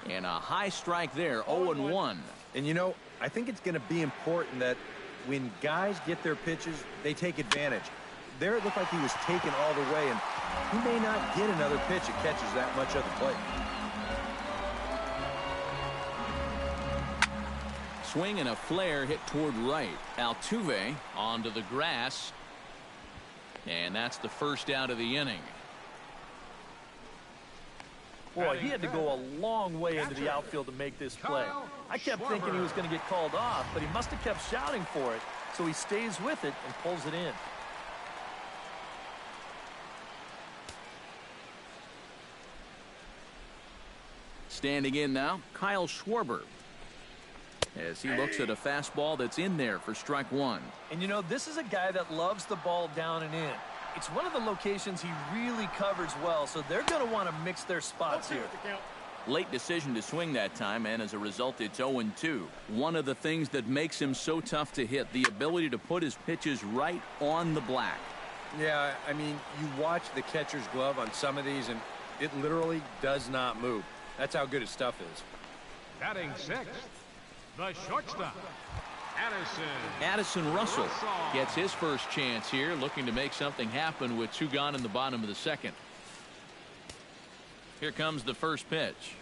And a high strike there, 0-1. And, you know, I think it's going to be important that when guys get their pitches, they take advantage. There it looked like he was taken all the way, and he may not get another pitch that catches that much of the plate. Swing and a flare hit toward right. Altuve onto the grass. And that's the first out of the inning. Boy, he had to go a long way into the outfield to make this play. I kept thinking he was going to get called off, but he must have kept shouting for it. So he stays with it and pulls it in. Standing in now, Kyle Schwarber, as he looks at a fastball that's in there for strike one. And you know, this is a guy that loves the ball down and in. It's one of the locations he really covers well, so they're going to want to mix their spots here. Late decision to swing that time, and as a result, it's 0-2. One of the things that makes him so tough to hit, the ability to put his pitches right on the black. Yeah, I mean, you watch the catcher's glove on some of these, and it literally does not move. That's how good his stuff is. Batting sixth, the shortstop, Addison Russell gets his first chance here, looking to make something happen with two gone in the bottom of the second. Here comes the first pitch.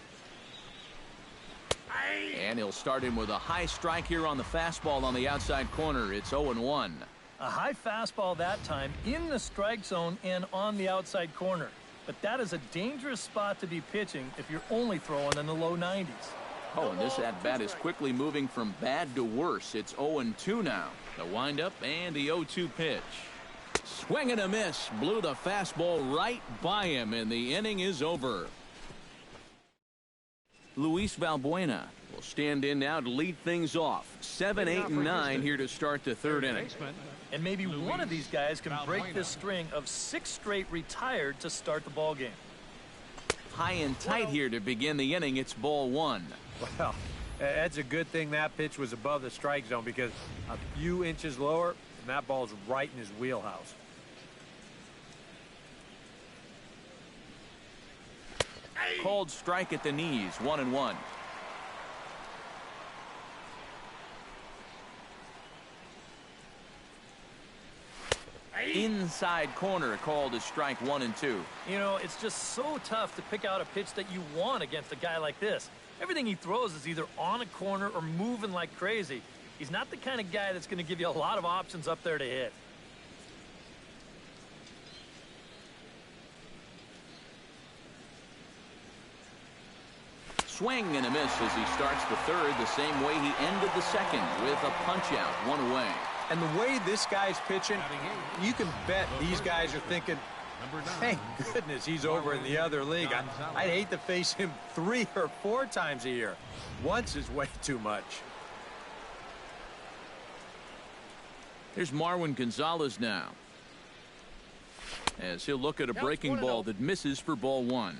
And he'll start him with a high strike here on the fastball on the outside corner. It's 0-1. A high fastball that time in the strike zone and on the outside corner. But that is a dangerous spot to be pitching if you're only throwing in the low 90s. Oh, and this at-bat is quickly moving from bad to worse. It's 0-2 now. The windup and the 0-2 pitch. Swing and a miss. Blew the fastball right by him, and the inning is over. Luis Valbuena will stand in now to lead things off. 7, 8, and 9 here to start the third inning. And maybe one of these guys can break this string of 6 straight retired to start the ball game. High and tight here to begin the inning. It's ball one. Well, that's a good thing that pitch was above the strike zone, because a few inches lower, and that ball's right in his wheelhouse. Called strike at the knees, 1-1. Inside corner, called as strike 1-2. You know, it's just so tough to pick out a pitch that you want against a guy like this. Everything he throws is either on a corner or moving like crazy. He's not the kind of guy that's going to give you a lot of options up there to hit. Swing and a miss as he starts the third the same way he ended the second, with a punch out, one away. And the way this guy's pitching, you can bet these guys are thinking, thank goodness he's over in the other league. I'd hate to face him 3 or 4 times a year. Once is way too much. Here's Marwin Gonzalez now, as he'll look at a breaking ball that misses for ball one.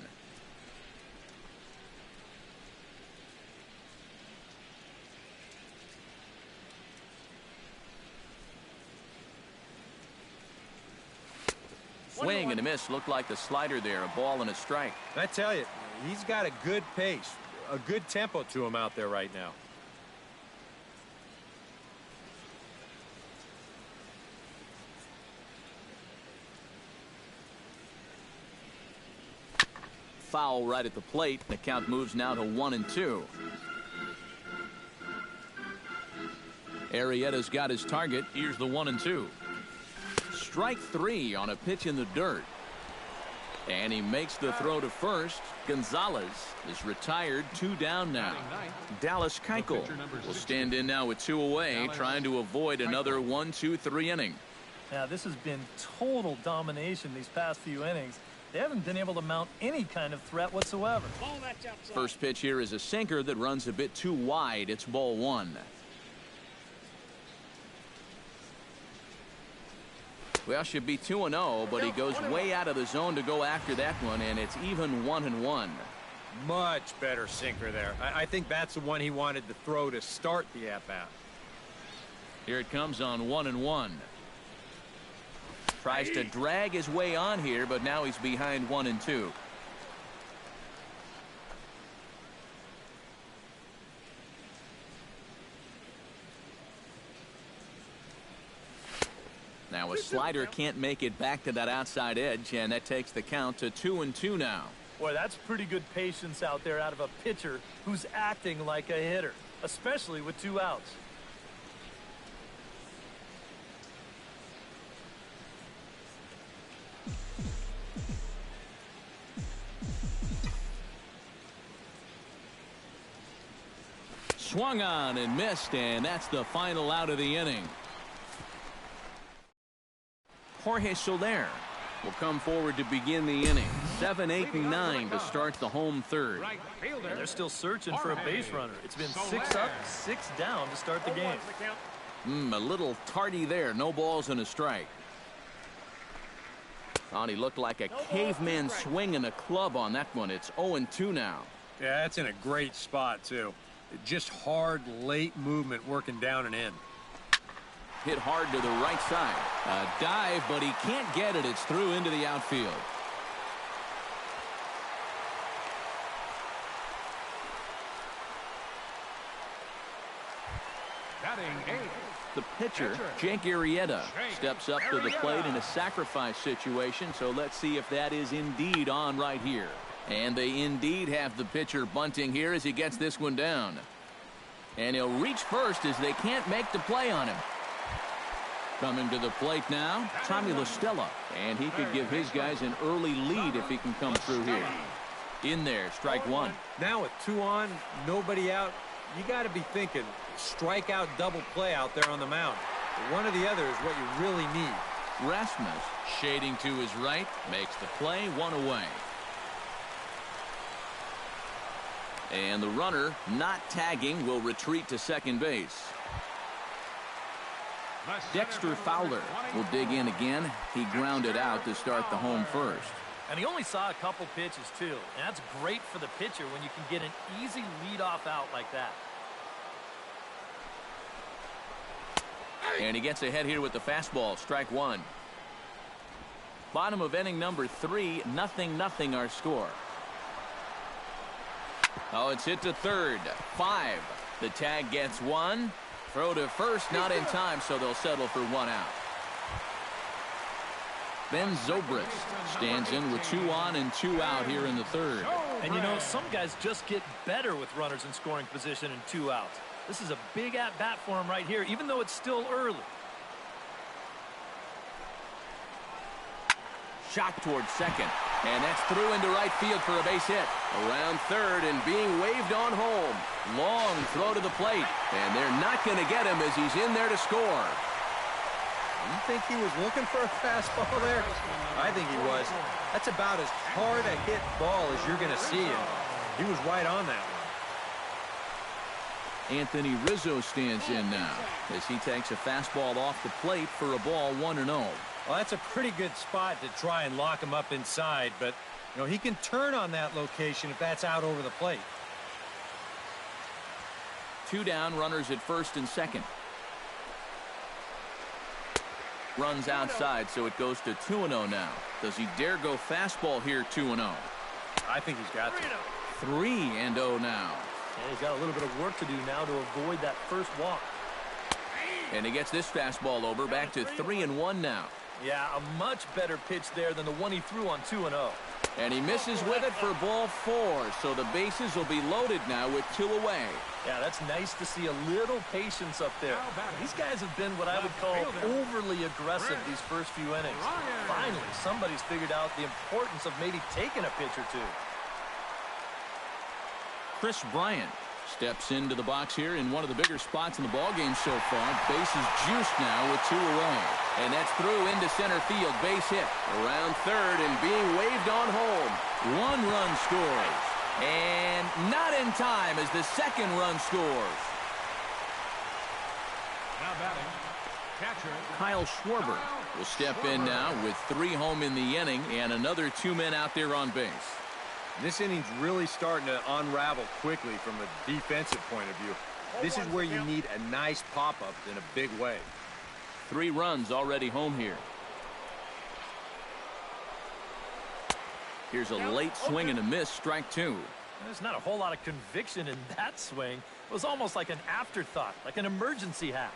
Swing and a miss. Looked like the slider there. A ball and a strike. I tell you, he's got a good pace, a good tempo to him out there right now. Foul right at the plate. The count moves now to 1-2. Arrieta's got his target. Here's the 1-2. Strike 3 on a pitch in the dirt. And he makes the throw to first. Gonzalez is retired, 2 down now. Dallas Keuchel will stand in now with 2 away, trying to avoid another 1-2-3 inning. Now, this has been total domination these past few innings. They haven't been able to mount any kind of threat whatsoever. First pitch here is a sinker that runs a bit too wide. It's ball one. Well, should be 2-0, but he goes way out of the zone to go after that one, and it's even 1-1. Much better sinker there. I think that's the one he wanted to throw to start the at-bat. Here it comes on 1-1. Tries to drag his way on here, but now he's behind 1-2. a slider can't make it back to that outside edge, and that takes the count to 2-2 now. Boy, that's pretty good patience out there out of a pitcher who's acting like a hitter, especially with 2 outs. Swung on and missed, and that's the final out of the inning. Jorge Soler will come forward to begin the inning. 7, 8, and 9 to start the home third. And they're still searching for a base runner. It's been 6 up, 6 down to start the game. A little tardy there. No balls and a strike. Oh, he looked like a caveman swinging a club on that one. It's 0-2 now. Yeah, that's in a great spot, too. Just hard, late movement working down and in. Hit hard to the right side. A dive, but he can't get it. It's through into the outfield. Batting 8. The pitcher, Jake Arrieta, steps up to the plate in a sacrifice situation, so let's see if that is indeed on right here. And they indeed have the pitcher bunting here as he gets this one down. And he'll reach first as they can't make the play on him. Coming to the plate now, Tommy La Stella. And he could give his guys an early lead if he can come through here. In there, strike 1. Now with 2 on, nobody out, you got to be thinking strikeout double play out there on the mound. One or the other is what you really need. Rasmus, shading to his right, makes the play, 1 away. And the runner, not tagging, will retreat to second base. Dexter Fowler will dig in again. He grounded out to start the home first. And he only saw a couple pitches, too. And that's great for the pitcher when you can get an easy leadoff out like that. And he gets ahead here with the fastball, strike 1. Bottom of inning number 3, 0-0 our score. Oh, it's hit to third. 5. The tag gets 1. Throw to first, not in time, so they'll settle for 1 out. Ben Zobrist stands in with 2 on and 2 out here in the third. And you know, some guys just get better with runners in scoring position and 2 outs. This is a big at-bat for him right here, even though it's still early. Shot towards second, and that's through into right field for a base hit. Around third and being waved on home. Long throw to the plate, and they're not going to get him as he's in there to score. You think he was looking for a fastball there? I think he was. That's about as hard a hit ball as you're going to see, and he was right on that one. Anthony Rizzo stands in now as he takes a fastball off the plate for a ball 1-0. Well, that's a pretty good spot to try and lock him up inside, but you know he can turn on that location if that's out over the plate. 2 down, runners at first and second. Runs outside, so it goes to 2-0 now. Does he dare go fastball here 2-0? I think he's got to. 3-0 now. And he's got a little bit of work to do now to avoid that first walk. And he gets this fastball over, back to 3-1 now. Yeah, a much better pitch there than the one he threw on 2-0. And he misses with it for ball 4, so the bases will be loaded now with 2 away. Yeah, that's nice to see a little patience up there. These guys have been what I would call overly aggressive these first few innings. Finally, somebody's figured out the importance of maybe taking a pitch or 2. Chris Bryant steps into the box here in one of the bigger spots in the ballgame so far. Bases juiced now with 2 away. And that's through into center field. Base hit. Around third and being waved on home. 1 run scores. And not in time as the second run scores. Now batting, catcher Kyle Schwarber will step in now with 3 home in the inning and another 2 men out there on base. This inning's really starting to unravel quickly from a defensive point of view. This is where you need a nice pop-up in a big way. 3 runs already home here. Here's a late swing and a miss, strike 2. There's not a whole lot of conviction in that swing. It was almost like an afterthought, like an emergency hack.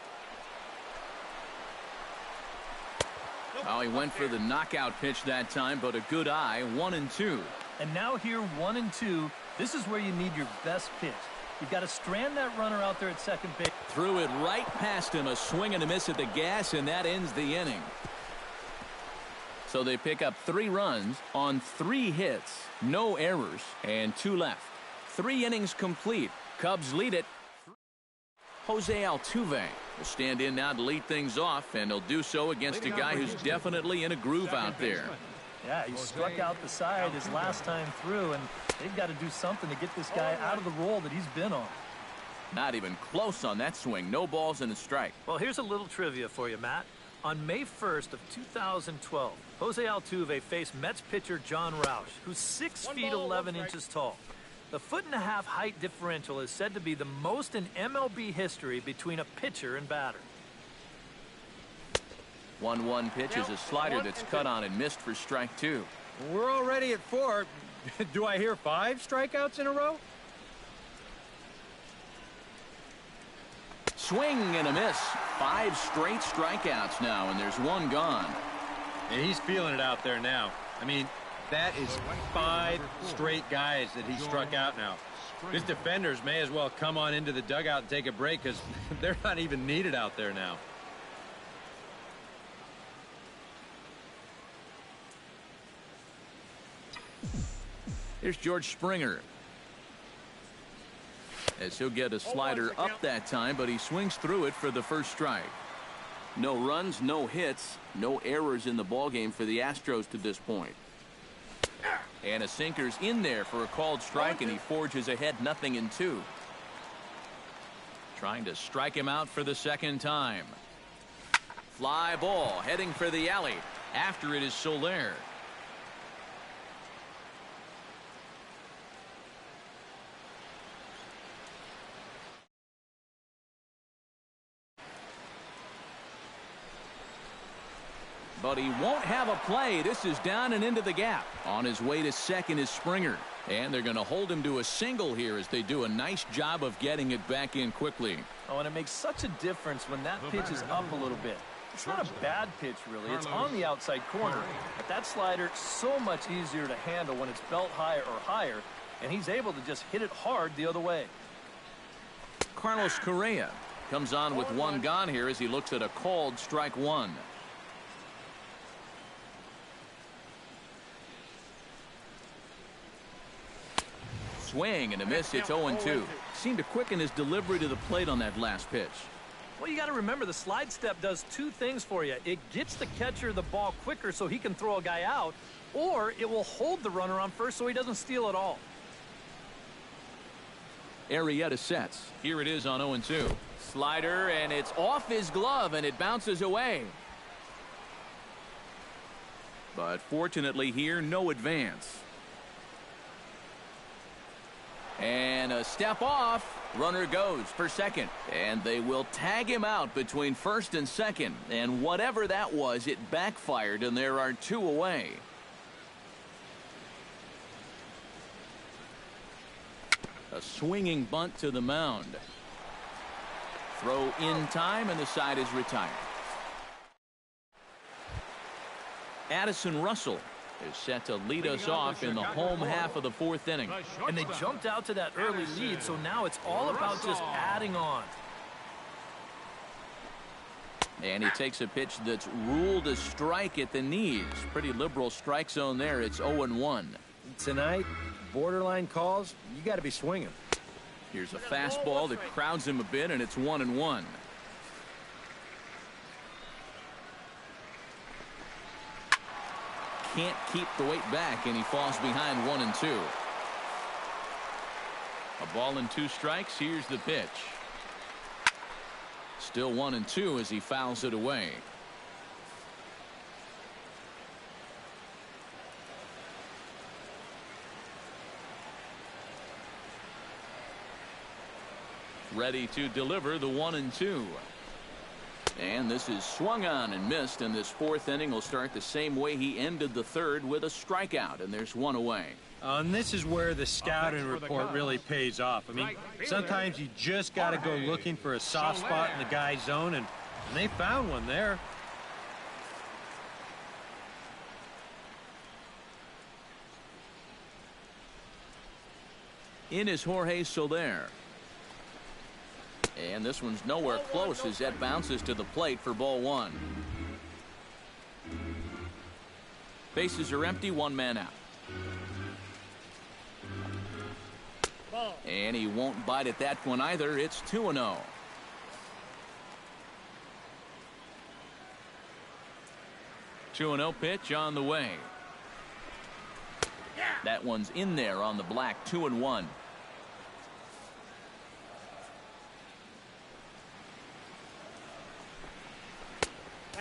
Oh, he went for the knockout pitch that time, but a good eye, 1-2. And now here, 1-2. This is where you need your best pitch. You've got to strand that runner out there at second base. Threw it right past him, a swing and a miss at the gas, and that ends the inning. So they pick up 3 runs on 3 hits, no errors, and 2 left. 3 innings complete. Cubs lead it. Jose Altuve will stand in now to lead things off, and he'll do so against a guy who's definitely in a groove out there. Yeah, he struck out the side his last time through, and they've got to do something to get this guy out of the role that he's been on. Not even close on that swing. No balls and a strike. Well, here's a little trivia for you, Matt. On May 1st of 2012, Jose Altuve faced Mets pitcher John Roush, who's 6 feet 11 inches tall. The 1.5 foot height differential is said to be the most in MLB history between a pitcher and batter. 1-1 pitch is a slider that's cut on and missed for strike 2. We're already at 4. Do I hear 5 strikeouts in a row? Swing and a miss. 5 straight strikeouts now, and there's 1 gone. And he's feeling it out there now. I mean, that is 5 straight guys that he struck out now. His defenders may as well come on into the dugout and take a break because they're not even needed out there now. Here's George Springer. As he'll get a slider up that time, but he swings through it for the first strike. No runs, no hits, no errors in the ballgame for the Astros to this point. And a sinker's in there for a called strike, and he forges ahead 0-2. Trying to strike him out for the second time. Fly ball heading for the alley. After it is Soler. But he won't have a play. This is down and into the gap. On his way to second is Springer. And they're going to hold him to a single here as they do a nice job of getting it back in quickly. Oh, and it makes such a difference when that pitch is up a little bit. It's not a bad pitch, really. It's on the outside corner. But that slider, so much easier to handle when it's belt high or higher. And he's able to just hit it hard the other way. Carlos Correa comes on with 1 gone here as he looks at a called strike 1. Swing and a miss. It's 0-2. Seemed to quicken his delivery to the plate on that last pitch. Well, you got to remember the slide step does 2 things for you. It gets the catcher the ball quicker so he can throw a guy out, or it will hold the runner on first so he doesn't steal at all. Arrieta sets. Here it is on 0-2. Slider, and it's off his glove, and it bounces away. But fortunately here, no advance. And a step off. Runner goes for second. And they will tag him out between first and second. And whatever that was, it backfired, and there are 2 away. A swinging bunt to the mound. Throw in time, and the side is retired. Addison Russell is set to lead us off in the home half of the 4th inning. And they jumped out to that early lead, so now it's all about just adding on. And he takes a pitch that's ruled a strike at the knees. Pretty liberal strike zone there. It's 0-1. Tonight, borderline calls, you got to be swinging. Here's a fastball that crowds him a bit, and it's 1-1. Can't keep the weight back, and he falls behind 1-2. A ball and 2 strikes. Here's the pitch. Still 1-2 as he fouls it away. Ready to deliver the 1-2. And this is swung on and missed, and this 4th inning will start the same way he ended the 3rd with a strikeout, and there's 1 away. And this is where the scouting report really pays off. I mean, sometimes you just got to go looking for a soft spot in the guy's zone, and they found one there. In is Jorge Soler. And this one's nowhere close as that bounces to the plate for ball one. Bases are empty, one man out. And he won't bite at that one either. It's 2-0. Two 2-0 pitch on the way. That one's in there on the black. 2-1.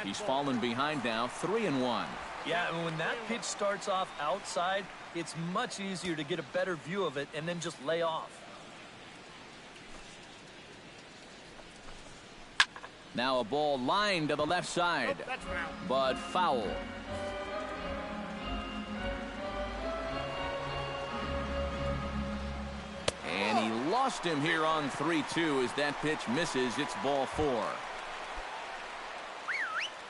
He's fallen behind now. 3-1. Yeah, and when that pitch starts off outside, it's much easier to get a better view of it and then just lay off. Now a ball lined to the left side, but foul. And he lost him here on 3-2 as that pitch misses. It's ball four.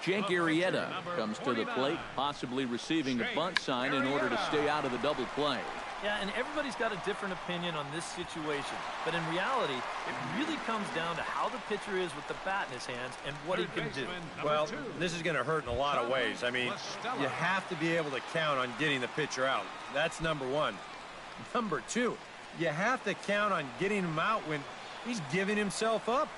Jake Arrieta comes to the plate, possibly receiving a bunt sign in order to stay out of the double play. Yeah, and everybody's got a different opinion on this situation. But in reality, it really comes down to how the pitcher is with the bat in his hands and what he can do. Well, this is going to hurt in a lot of ways. I mean, you have to be able to count on getting the pitcher out. That's number one. Number two, you have to count on getting him out when he's giving himself up.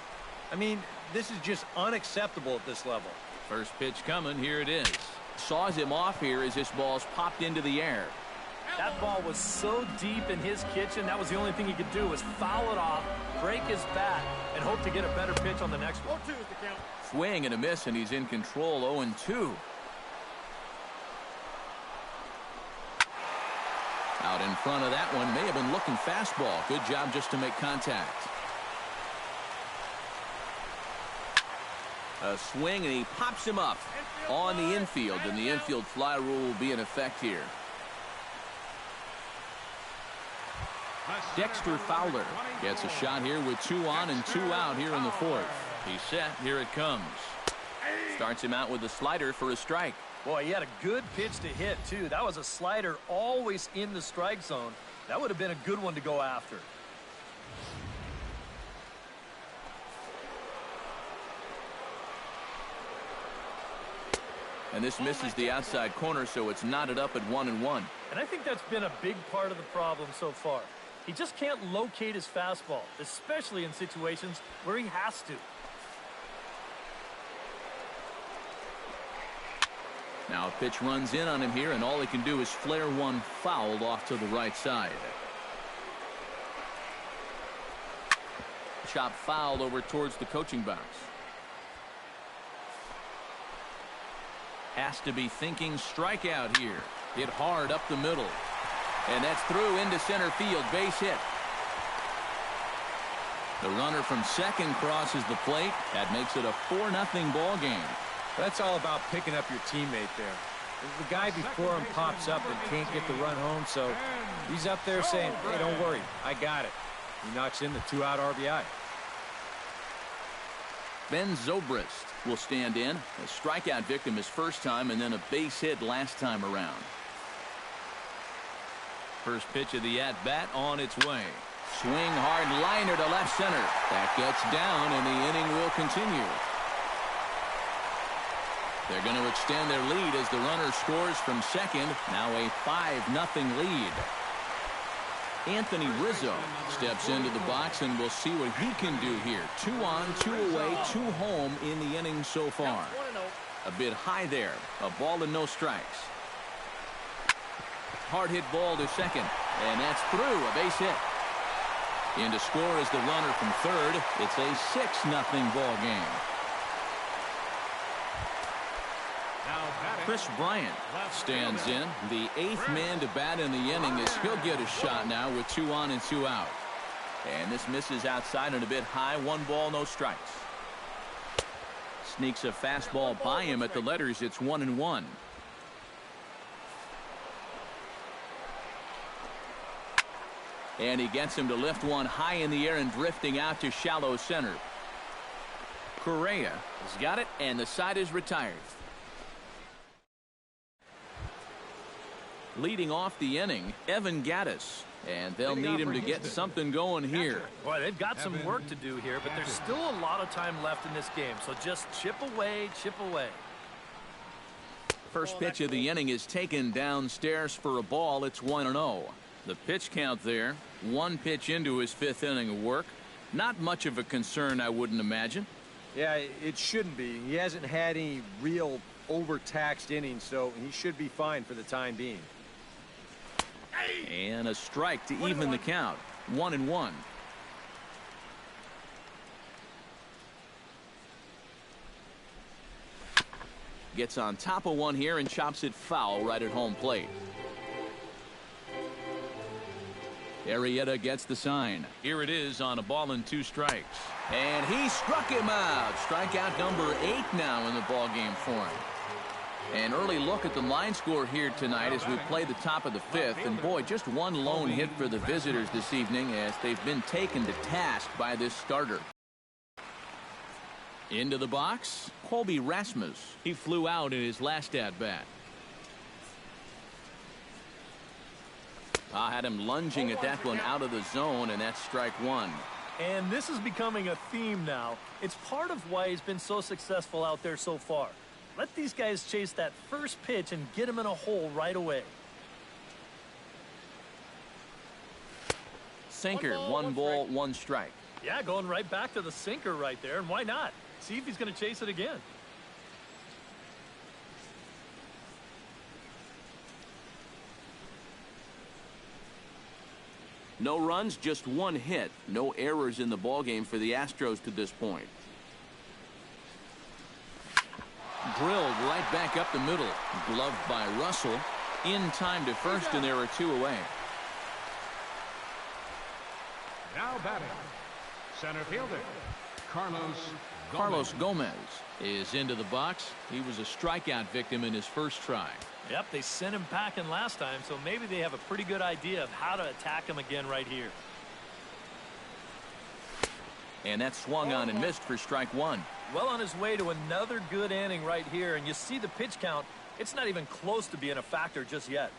I mean, this is just unacceptable at this level. First pitch coming. Here it is. Saws him off here as this ball's popped into the air. That ball was so deep in his kitchen, that was the only thing he could do was foul it off, break his bat, and hope to get a better pitch on the next one. 0-2 is the count. Swing and a miss, and he's in control. 0-2. Out in front of that one. May have been looking fastball. Good job just to make contact. A swing, and he pops him up on the infield, and the infield fly rule will be in effect here. Dexter Fowler gets a shot here with 2 on and 2 out here in the fourth. He's set. Here it comes. Starts him out with a slider for a strike. Boy, he had a good pitch to hit, too. That was a slider always in the strike zone. That would have been a good one to go after. And this misses the outside corner, so it's knotted up at 1-1. And I think that's been a big part of the problem so far. He just can't locate his fastball, especially in situations where he has to. Now a pitch runs in on him here, and all he can do is flare one foul off to the right side. Chop foul over towards the coaching box. Has to be thinking strikeout here. Hit hard up the middle. And that's through into center field. Base hit. The runner from second crosses the plate. That makes it a 4-0 ball game. That's all about picking up your teammate there. The guy before him pops up and can't get the run home, so he's up there saying, hey, don't worry, I got it. He knocks in the 2-out RBI. Ben Zobrist will stand in. A strikeout victim his first time, and then a base hit last time around. First pitch of the at-bat on its way. Swing hard liner to left center. That gets down, and the inning will continue. They're going to extend their lead as the runner scores from second. Now a 5-0 lead. Anthony Rizzo steps into the box, and we'll see what he can do here. 2 on, 2 away, 2 home in the inning so far. A bit high there. A ball and no strikes. Hard hit ball to second, and that's through. A base hit. In to score is the runner from third. It's a 6-0 ball game. Chris Bryant stands in. The 8th man to bat in the inning as he'll get a shot now with 2 on and 2 out. And this misses outside and a bit high. 1 ball, no strikes. Sneaks a fastball by him at the letters. It's 1-1. And he gets him to lift one high in the air and drifting out to shallow center. Correa has got it, and the side is retired. Leading off the inning, Evan Gaddis. And they'll need him to get something going here. Boy, they've got some work to do here, but there's still a lot of time left in this game. So just chip away, chip away. First pitch of the inning is taken downstairs for a ball. It's 1-0. The pitch count there, one pitch into his fifth inning of work. Not much of a concern, I wouldn't imagine. Yeah, it shouldn't be. He hasn't had any real overtaxed innings, so he should be fine for the time being. And a strike to even the count. 1-1. Gets on top of one here and chops it foul right at home plate. Arrieta gets the sign. Here it is on a ball and 2 strikes. And he struck him out. Strikeout number 8 now in the ball game for him. An early look at the line score here tonight as we play the top of the 5th. And boy, just one lone hit for the visitors this evening as they've been taken to task by this starter. Into the box, Colby Rasmus. He flew out in his last at-bat. Had him lunging at that one out of the zone, and that's strike 1. And this is becoming a theme now. It's part of why he's been so successful out there so far. Let these guys chase that first pitch and get him in a hole right away. Sinker, 1 ball, 1 strike. Yeah, going right back to the sinker right there, and why not? See if he's going to chase it again. No runs, just 1 hit. No errors in the ballgame for the Astros to this point. Drilled right back up the middle. Gloved by Russell. In time to first, and there are 2 away. Now batting, center fielder, Carlos Gomez is into the box. He was a strikeout victim in his first try. Yep, they sent him packing last time, so maybe they have a pretty good idea of how to attack him again right here. And that swung on and missed for strike 1. Well on his way to another good inning right here, and you see the pitch count. It's not even close to being a factor just yet.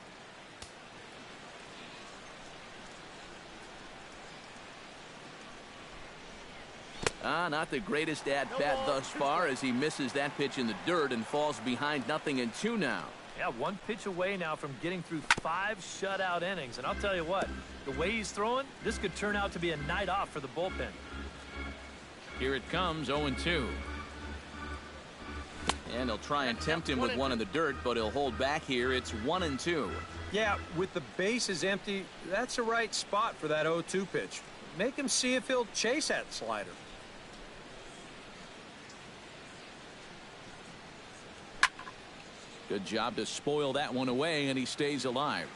Not the greatest at-bat thus far as he misses that pitch in the dirt and falls behind 0-2 now. Yeah, 1 pitch away now from getting through 5 shutout innings. And I'll tell you what, the way he's throwing, this could turn out to be a night off for the bullpen. Here it comes, 0-2. And he'll try and tempt him with one in the dirt, but he'll hold back here. It's 1-2. Yeah, with the bases empty, that's the right spot for that 0-2 pitch. Make him see if he'll chase that slider. Good job to spoil that one away, and he stays alive.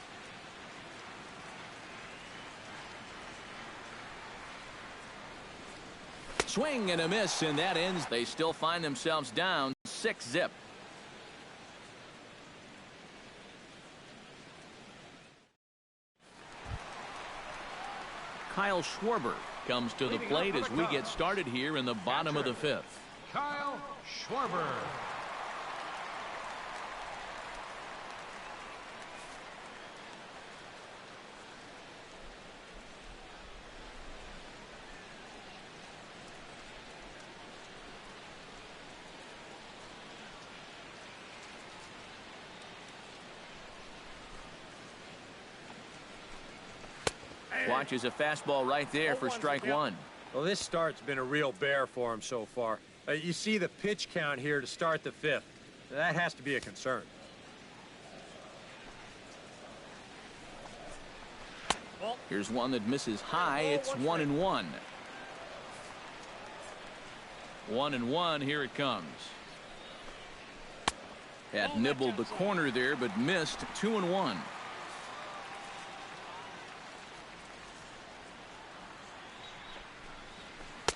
Swing and a miss, and that ends. They still find themselves down 6-0. Kyle Schwarber comes to the plate as we get started here in the bottom of the 5th. Kyle Schwarber. Watches a fastball right there for strike 1. Well, this start's been a real bear for him so far. You see the pitch count here to start the 5th. That has to be a concern. Here's one that misses high. It's 1-1. 1-1. Here it comes. Had nibbled the corner there, but missed. 2-1.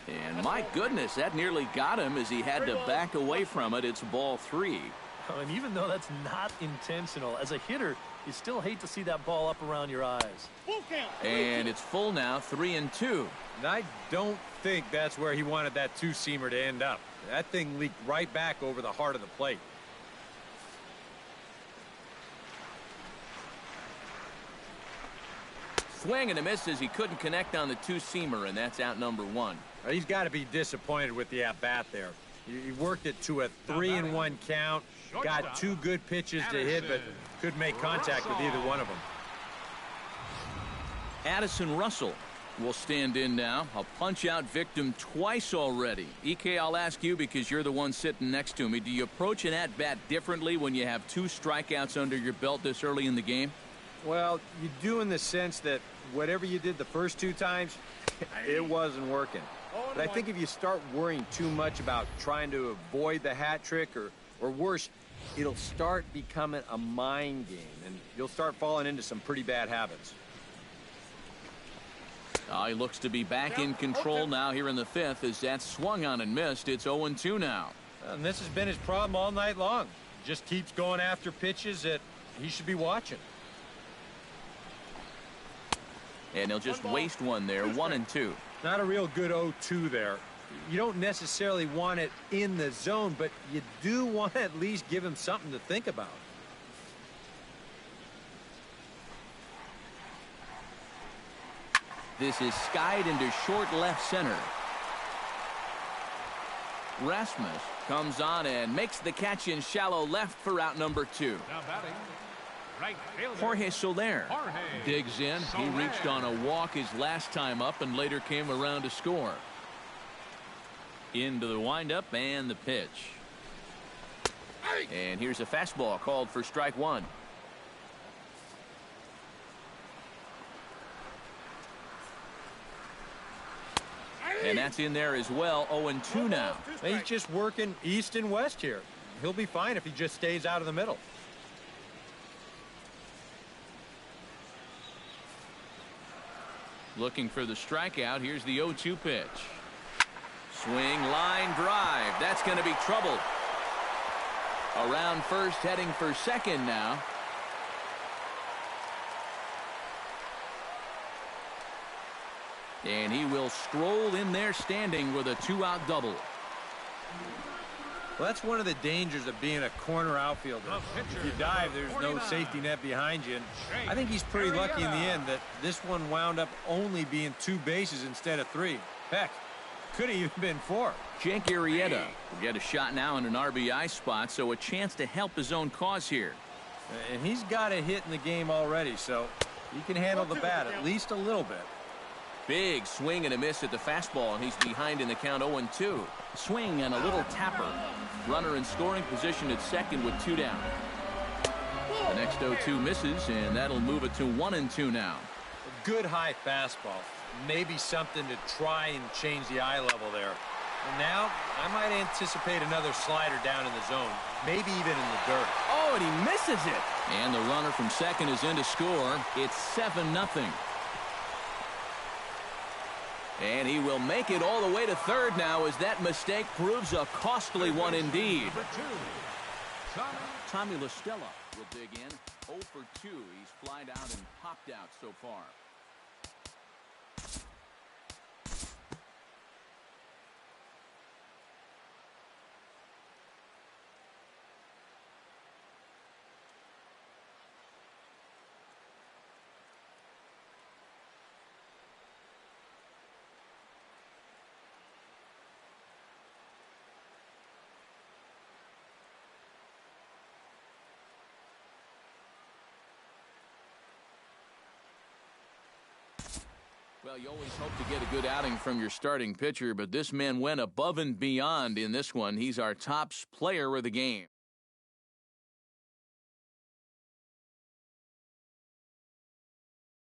And my goodness, that nearly got him as he had to back away from it. It's ball 3. Oh, and even though that's not intentional, as a hitter, you still hate to see that ball up around your eyes. And it's full now, 3-2. And I don't think that's where he wanted that 2-seamer to end up. That thing leaked right back over the heart of the plate. Swing and a miss as he couldn't connect on the two-seamer, and that's out number one. He's got to be disappointed with the at-bat there. He worked it to a 3-1 count, got two good pitches to hit, but couldn't make contact with either one of them. Addison Russell will stand in now. A punch-out victim twice already. EK, I'll ask you because you're the one sitting next to me. Do you approach an at-bat differently when you have two strikeouts under your belt this early in the game? Well, you do in the sense that whatever you did the first two times, it wasn't working. But I think if you start worrying too much about trying to avoid the hat trick or worse, it'll start becoming a mind game, and you'll start falling into some pretty bad habits. He looks to be back in control now here in the fifth as that swung on and missed. It's 0-2 now. And this has been his problem all night long. Just keeps going after pitches that he should be watching. And he'll just waste one there, 1-2. Not a real good 0-2 there. You don't necessarily want it in the zone, but you do want to at least give him something to think about. This is skied into short left center. Rasmus comes on and makes the catch in shallow left for out number two. Now batting, right fielder, Jorge Soler Jorge digs in. He Soler. reached on a walk his last time up and later came around to score. Into the windup and the pitch. And here's a fastball called for strike one. And that's in there as well. 0-2 now. He's just working east and west here. He'll be fine if he just stays out of the middle. Looking for the strikeout. Here's the 0-2 pitch. Swing, line drive. That's going to be trouble. Around first, heading for second now. And he will stroll in there standing with a two-out double. Well, that's one of the dangers of being a corner outfielder. If you dive, there's no safety net behind you. And I think he's pretty lucky in the end that this one wound up only being two bases instead of three. Heck, could have even been four. Jake Arrieta will get a shot now in an RBI spot, so a chance to help his own cause here. And he's got a hit in the game already, so he can handle the bat at least a little bit. Big swing and a miss at the fastball, and he's behind in the count 0-2. Swing and a little tapper. Runner in scoring position at second with two down. The next 0-2 misses, and that'll move it to 1-2 now. A good high fastball. Maybe something to try and change the eye level there. And now I might anticipate another slider down in the zone, maybe even in the dirt. Oh, and he misses it. And the runner from second is in to score. It's 7-0. And he will make it all the way to third now as that mistake proves a costly one indeed. Tommy La Stella will dig in. 0 for 2. He's flied out and popped out so far. Well, you always hope to get a good outing from your starting pitcher, but this man went above and beyond in this one. He's our top player of the game.